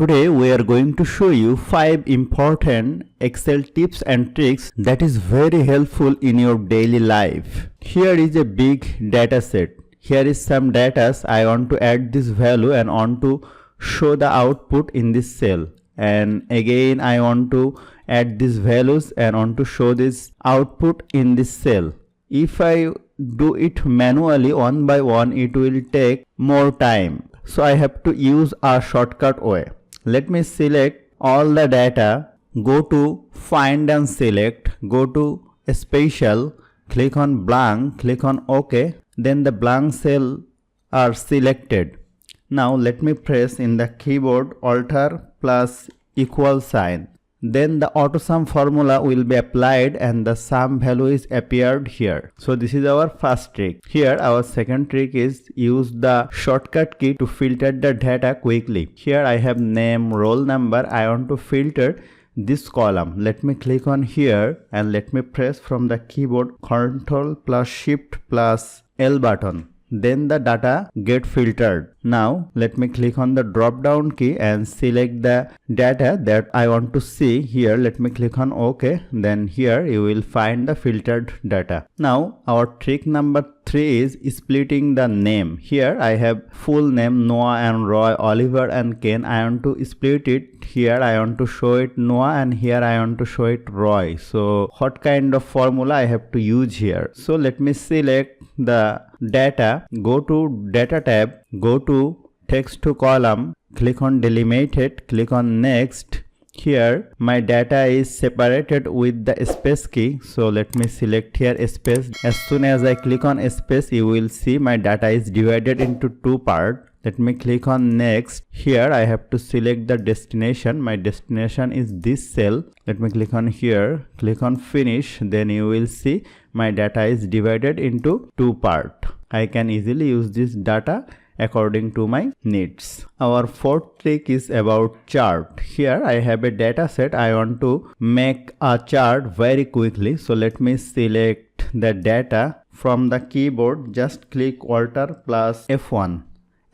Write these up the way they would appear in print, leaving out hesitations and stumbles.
Today we are going to show you 5 important Excel tips and tricks that is very helpful in your daily life. Here is a big data set. Here is some data. I want to add this value and want to show the output in this cell. And again I want to add these values and want to show this output in this cell. If I do it manually one by one, it will take more time. So I have to use a shortcut way. Let me select all the data, go to find and select, go to special, click on blank, click on OK, then the blank cell are selected. Now let me press in the keyboard Alt plus equal sign. Then the auto sum formula will be applied and the sum value is appeared here. So this is our first trick. Here our second trick is use the shortcut key to filter the data quickly. Here I have name, roll number. I want to filter this column. Let me click on here and let me press from the keyboard Ctrl plus Shift plus L button. Then the data get filtered. Now let me click on the drop down key and select the data that I want to see. Here let me click on OK. Then here you will find the filtered data. Now our trick number 3 is splitting the name. Here I have full name Noah and Roy, Oliver and Ken. I want to split it. Here I want to show it Noah and here I want to show it Roy. So what kind of formula I have to use here? So let me select the data, go to data tab, go to text to column, click on delimited, click on next. Here my data is separated with the space key, so let me select here space. As soon as I click on space, you will see my data is divided into two parts. Let me click on next. Here I have to select the destination. My destination is this cell. Let me click on here, click on finish. Then you will see my data is divided into two parts. I can easily use this data according to my needs. Our fourth trick is about chart. Here I have a data set. I want to make a chart very quickly. So let me select the data from the keyboard. Just click Alt plus F1.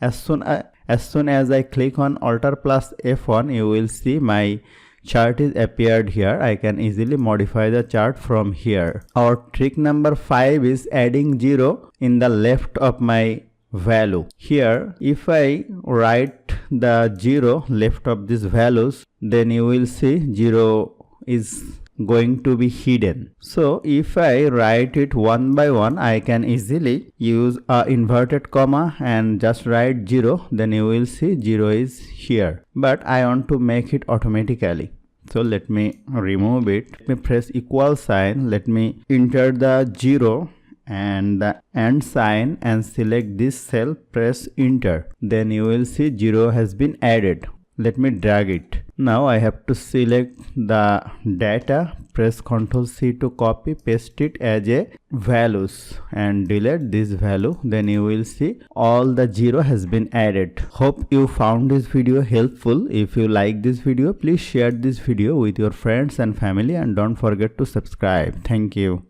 As soon as I click on Alt plus F1, you will see my chart is appeared here. I can easily modify the chart from here. Our trick number 5 is adding 0 in the left of my value. Here if I write the 0 left of these values, then you will see 0 is going to be hidden. So if I write it one by one, I can easily use a inverted comma and just write 0. Then you will see 0 is here. But I want to make it automatically. So let me remove it. Let me press equal sign. Let me enter the 0 and the and sign and select this cell. Press enter. Then you will see 0 has been added. Let me drag it. Now I have to select the data, press Ctrl C to copy, paste it as a values and delete this value. Then you will see all the 0 has been added. Hope you found this video helpful. If you like this video, please share this video with your friends and family and don't forget to subscribe. Thank you.